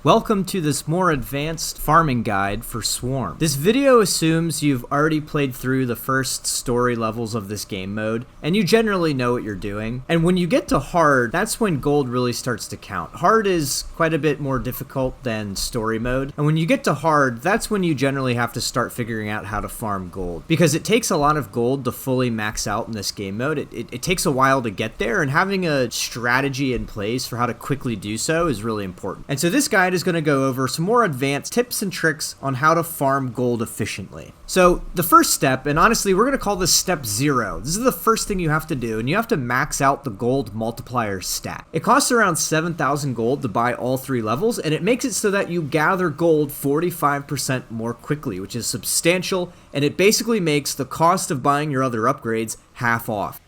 Welcome to this more advanced farming guide for Swarm. This video assumes you've already played through the first story levels of this game mode, and you generally know what you're doing. And when you get to hard, that's when gold really starts to count. Hard is quite a bit more difficult than story mode, and when you get to hard, that's when you generally have to start figuring out how to farm gold. Because it takes a lot of gold to fully max out in this game mode. It takes a while to get there, and having a strategy in place for how to quickly do so is really important. And so this guide is going to go over some more advanced tips and tricks on how to farm gold efficiently. So the first step, and honestly we're going to call this step 0. This is the first thing you have to do, and you have to max out the gold multiplier stat. It costs around 7,000 gold to buy all 3 levels, and it makes it so that you gather gold 45% more quickly, which is substantial, and it basically makes the cost of buying your other upgrades half off.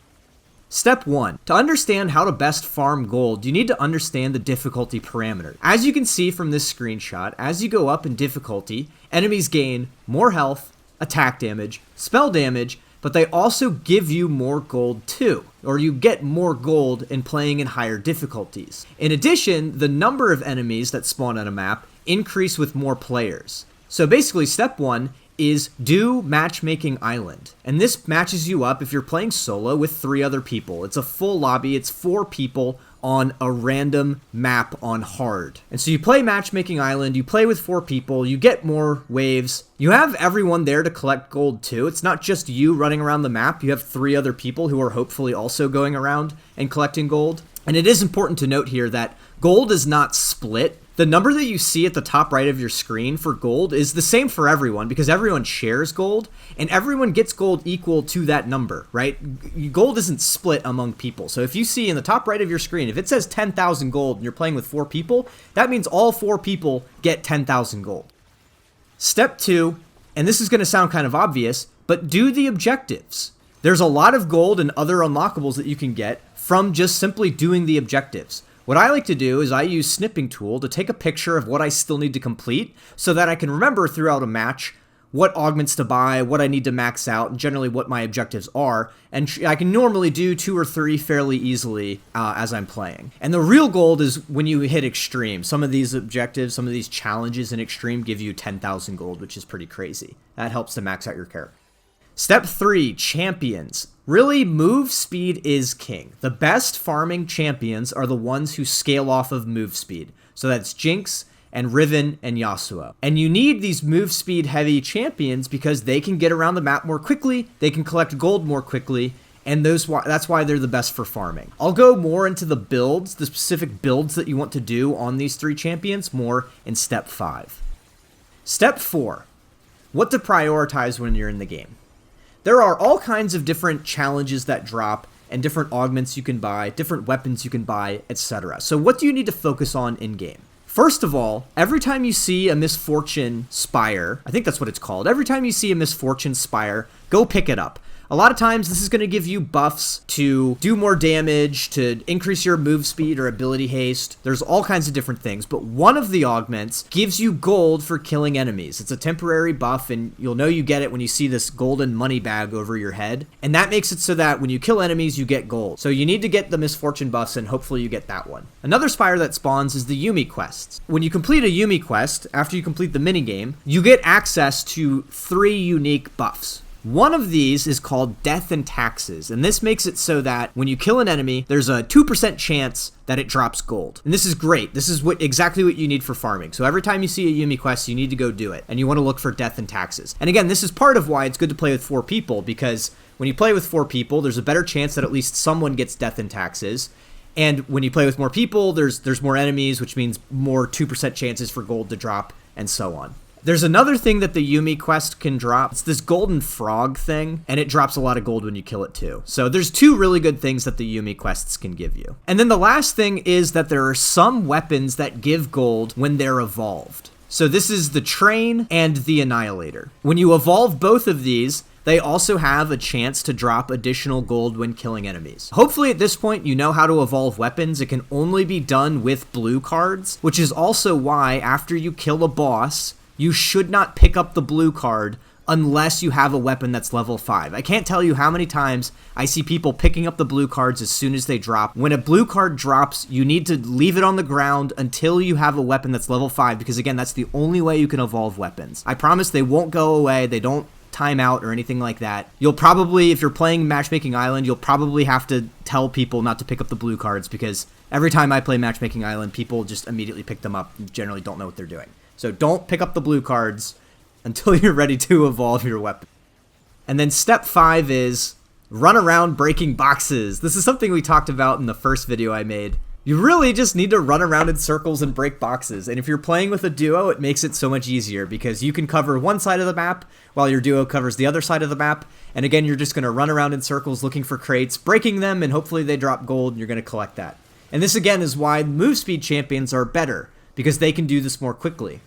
Step 1. To understand how to best farm gold, you need to understand the difficulty parameter. As you can see from this screenshot, as you go up in difficulty, enemies gain more health, attack damage, spell damage, but they also give you more gold too, or you get more gold in playing in higher difficulties. In addition, the number of enemies that spawn on a map increase with more players. So basically, step 1 is do Matchmaking Island. And this matches you up if you're playing solo with 3 other people. It's a full lobby, it's 4 people on a random map on hard. And so you play Matchmaking Island, you play with 4 people, you get more waves. You have everyone there to collect gold too. It's not just you running around the map, you have 3 other people who are hopefully also going around and collecting gold. And it is important to note here that gold is not split. The number that you see at the top right of your screen for gold is the same for everyone because everyone shares gold and everyone gets gold equal to that number, right? Gold isn't split among people. So if you see in the top right of your screen, if it says 10,000 gold and you're playing with 4 people, that means all 4 people get 10,000 gold. Step 2, and this is going to sound kind of obvious, but do the objectives. There's a lot of gold and other unlockables that you can get from just simply doing the objectives. What I like to do is I use Snipping Tool to take a picture of what I still need to complete so that I can remember throughout a match what augments to buy, what I need to max out, and generally what my objectives are. And I can normally do 2 or 3 fairly easily as I'm playing. And the real gold is when you hit Extreme. Some of these objectives, some of these challenges in Extreme give you 10,000 gold, which is pretty crazy. That helps to max out your character. Step 3, champions. Really, move speed is king. The best farming champions are the ones who scale off of move speed. So that's Jinx and Riven and Yasuo. And you need these move speed heavy champions because they can get around the map more quickly, they can collect gold more quickly, and that's why they're the best for farming. I'll go more into the builds, the specific builds that you want to do on these 3 champions more in step 5. Step 4, what to prioritize when you're in the game. There are all kinds of different challenges that drop and different augments you can buy, different weapons you can buy, etc. So what do you need to focus on in-game? First of all, every time you see a Misfortune Spire, I think that's what it's called, every time you see a Misfortune Spire, go pick it up. A lot of times this is going to give you buffs to do more damage, to increase your move speed or ability haste. There's all kinds of different things, but one of the augments gives you gold for killing enemies. It's a temporary buff, and you'll know you get it when you see this golden money bag over your head. And that makes it so that when you kill enemies, you get gold. So you need to get the Misfortune buffs, and hopefully you get that one. Another spire that spawns is the Yumi quests. When you complete a Yumi quest, after you complete the minigame, you get access to 3 unique buffs. One of these is called Death and Taxes, and this makes it so that when you kill an enemy, there's a 2% chance that it drops gold. And this is great. This is exactly what you need for farming. So every time you see a Yumi quest, you need to go do it, and you want to look for Death and Taxes. And again, this is part of why it's good to play with 4 people, because when you play with 4 people, there's a better chance that at least someone gets Death and Taxes. And when you play with more people, there's more enemies, which means more 2% chances for gold to drop, and so on. There's another thing that the Yumi quest can drop. It's this golden frog thing, and it drops a lot of gold when you kill it too. So there's 2 really good things that the Yumi quests can give you. And then the last thing is that there are some weapons that give gold when they're evolved. So this is the Train and the Annihilator. When you evolve both of these, they also have a chance to drop additional gold when killing enemies. Hopefully at this point you know how to evolve weapons. It can only be done with blue cards, which is also why after you kill a boss, you should not pick up the blue card unless you have a weapon that's level 5. I can't tell you how many times I see people picking up the blue cards as soon as they drop. When a blue card drops, you need to leave it on the ground until you have a weapon that's level 5, because again, that's the only way you can evolve weapons. I promise they won't go away. They don't time out or anything like that. You'll probably, if you're playing Matchmaking Island, you'll probably have to tell people not to pick up the blue cards, because every time I play Matchmaking Island, people just immediately pick them up and generally don't know what they're doing. So don't pick up the blue cards until you're ready to evolve your weapon. And then step 5 is run around breaking boxes. This is something we talked about in the first video I made. You really just need to run around in circles and break boxes. And if you're playing with a duo, it makes it so much easier, because you can cover one side of the map while your duo covers the other side of the map. And again, you're just going to run around in circles looking for crates, breaking them, and hopefully they drop gold and you're going to collect that. And this again is why move speed champions are better, because they can do this more quickly.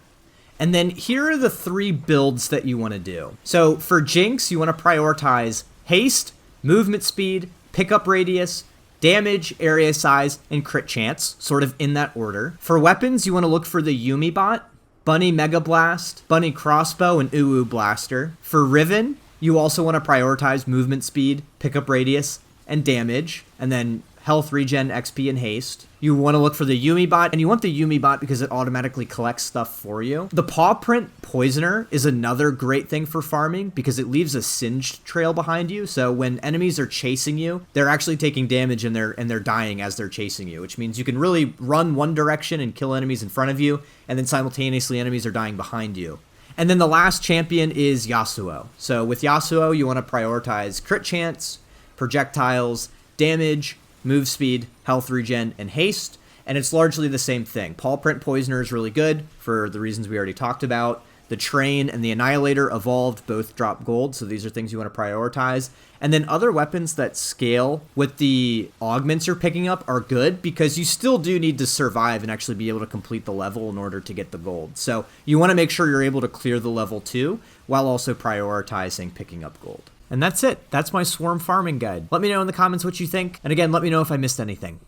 And then here are the 3 builds that you want to do. So for Jinx, you want to prioritize haste, movement speed, pickup radius, damage, area size, and crit chance, sort of in that order. For weapons, you want to look for the Yumi bot, Bunny Mega Blast, Bunny Crossbow, and Uwu Blaster. For Riven, you also want to prioritize movement speed, pickup radius, and damage, and then health, regen, XP, and haste. You want to look for the Yumi bot, and you want the Yumi bot because it automatically collects stuff for you. The paw print poisoner is another great thing for farming because it leaves a singed trail behind you. So when enemies are chasing you, they're actually taking damage and they're dying as they're chasing you, which means you can really run one direction and kill enemies in front of you, and then simultaneously enemies are dying behind you. And then the last champion is Yasuo. So with Yasuo, you want to prioritize crit chance, projectiles, damage, move speed, health regen, and haste, and it's largely the same thing. Paw print poisoner is really good for the reasons we already talked about. The train and the annihilator evolved both drop gold, so these are things you want to prioritize. And then other weapons that scale with the augments you're picking up are good, because you still do need to survive and actually be able to complete the level in order to get the gold. So you want to make sure you're able to clear the level 2 while also prioritizing picking up gold. And that's it. That's my swarm farming guide. Let me know in the comments what you think. And again, let me know if I missed anything.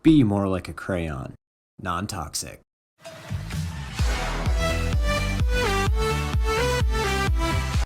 Be more like a crayon. Non-toxic.